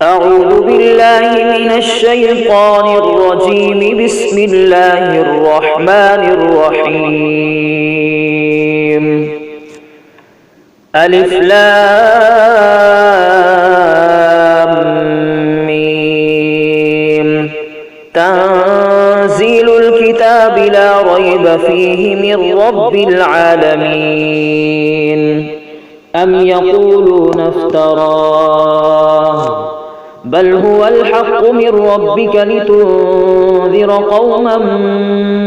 أعوذ بالله من الشيطان الرجيم. بسم الله الرحمن الرحيم. ألف لام ميم. تنزيل الكتاب لا ريب فيه من رب العالمين. أم يقولون افتراه بل هو الحق من ربك لتنذر قوما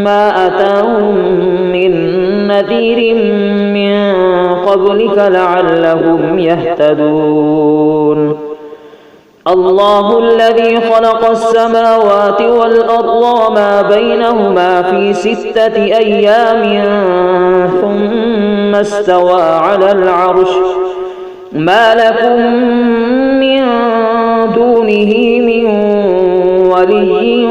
ما أتاهم من نذير من قبلك لعلهم يهتدون. الله الذي خلق السماوات والأرض وما بينهما في 6 أيام ثم استوى على العرش ما لكم من دونه من ولي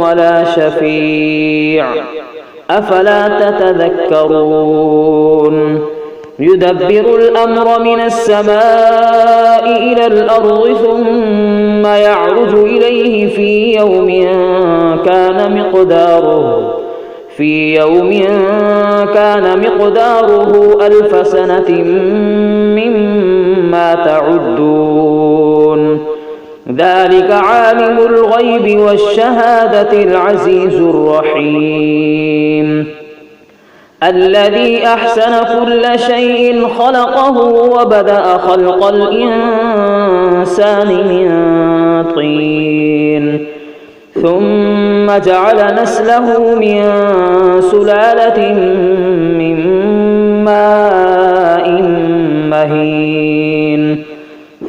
ولا شفيع أفلا تتذكرون. يدبر الأمر من السماء إلى الأرض ثم يعرج إليه في يوم كان مقداره 1000 سنة مما تعدون. ذلك عالم الغيب والشهادة العزيز الرحيم. الذي أحسن كل شيء خلقه وبدأ خلق الإنسان من طين ثم جعل نسله من سلالة من ماء مهين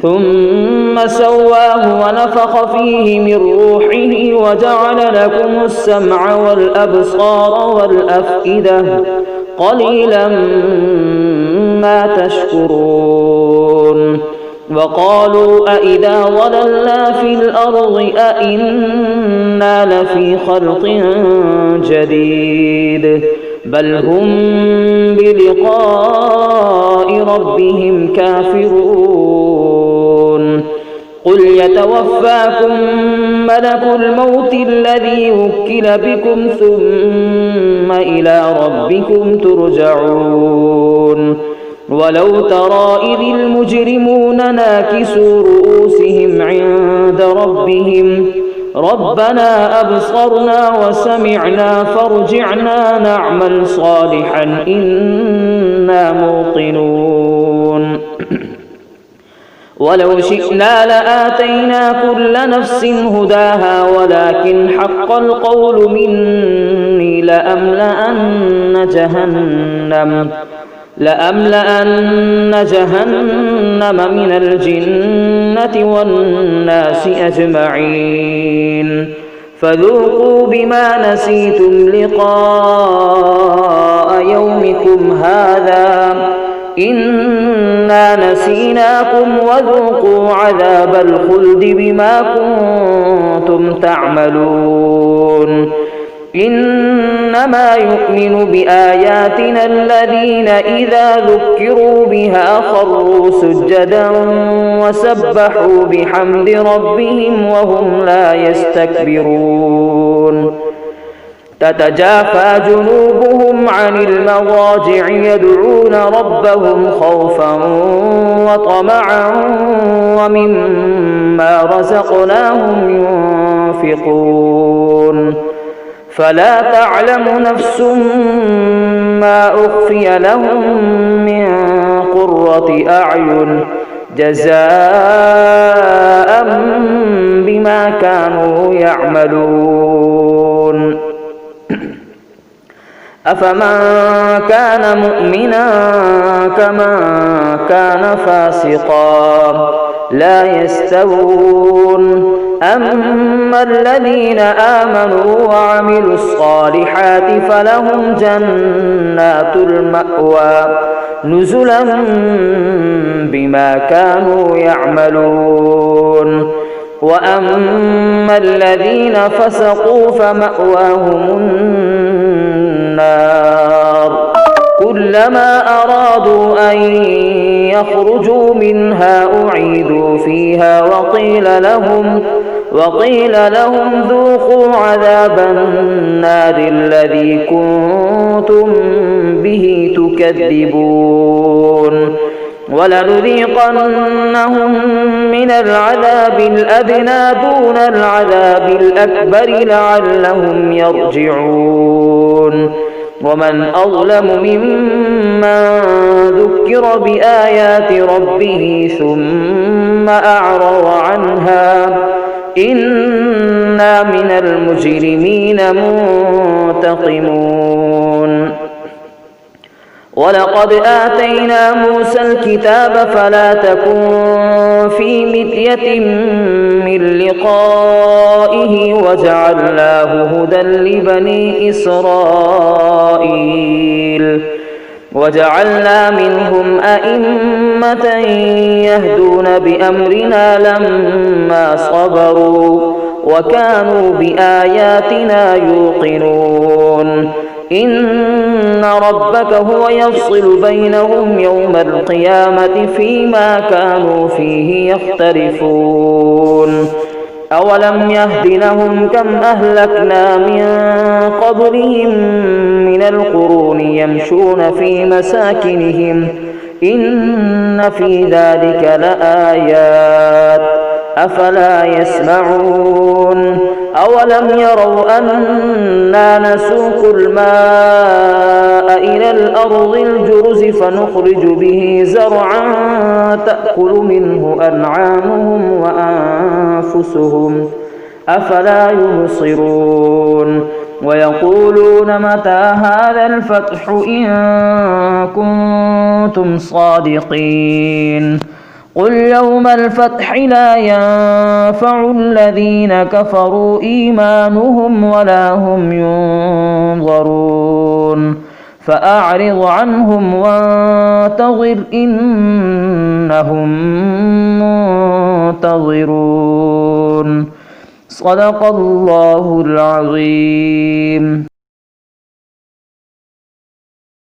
ثم سواه ونفخ فيه من روحه وجعل لكم السمع والأبصار والأفئدة قليلا ما تشكرون. وقالوا أإذا ضللنا في الأرض أإنا لفي خلق جديد بل هم بلقاء ربهم كافرون. قل يتوفاكم ملك الموت الذي وكل بكم ثم إلى ربكم ترجعون. ولو ترى إذ المجرمون ناكسوا رؤوسهم عند ربهم ربنا أبصرنا وسمعنا فارجعنا نعمل صالحا إنا موقنون. ولو شئنا لآتينا كل نفس هداها ولكن حق القول مني لأملأن جهنم من الجنة والناس أجمعين. فذوقوا بما نسيتم لقاء يومكم هذا إنا نسيناكم وذوقوا عذاب الخلد بما كنتم تعملون. إنما يؤمن بآياتنا الذين إذا ذكروا بها خروا سجدا وسبحوا بحمد ربهم وهم لا يستكبرون. تتجافى جنوبهم عن المضاجع يدعون ربهم خوفا وطمعا ومما رزقناهم ينفقون. فلا تعلم نفس ما أخفي لهم من قرة أعين جزاء بما كانوا يعملون. أفمن كان مؤمنا كمن كان فاسقا لا يستوون. أما الذين آمنوا وعملوا الصالحات فلهم جنات المأوى نزلا بما كانوا يعملون. وأما الذين فسقوا فمأواهم النار كل كلما أرادوا أن يخرجوا منها أعيدوا فيها وقيل لهم ذوقوا عذاب النار الذي كنتم به تكذبون ولنذيقنهم من العذاب الأدنى دون العذاب الأكبر لعلهم يرجعون ومن أظلم ممن ذكر بآيات ربه ثم أعرض عنها إنا من المجرمين منتقمون ولقد آتينا موسى الكتاب فلا تكن في مرية من لقائه وجعلناه هدى لبني إسرائيل وجعلنا منهم أئمة يهدون بأمرنا لما صبروا وكانوا بآياتنا يوقنون إن ربك هو يفصل بينهم يوم القيامة فيما كانوا فيه يختلفون أولم يهد لهم كم أهلكنا من قبلهم من القرون يمشون في مساكنهم إن في ذلك لآيات أفلا يسمعون أولم يروا أنا نسوق الماء إلى الأرض الجرز فنخرج به زرعا تأكل منه أنعامهم وأنفسهم أفلا يبصرون ويقولون متى هذا الفتح إن كنتم صادقين قل يوم الفتح لا ينفع الذين كفروا إيمانهم ولا هم ينظرون فأعرض عنهم وانتظر إنهم منتظرون صدق الله العظيم.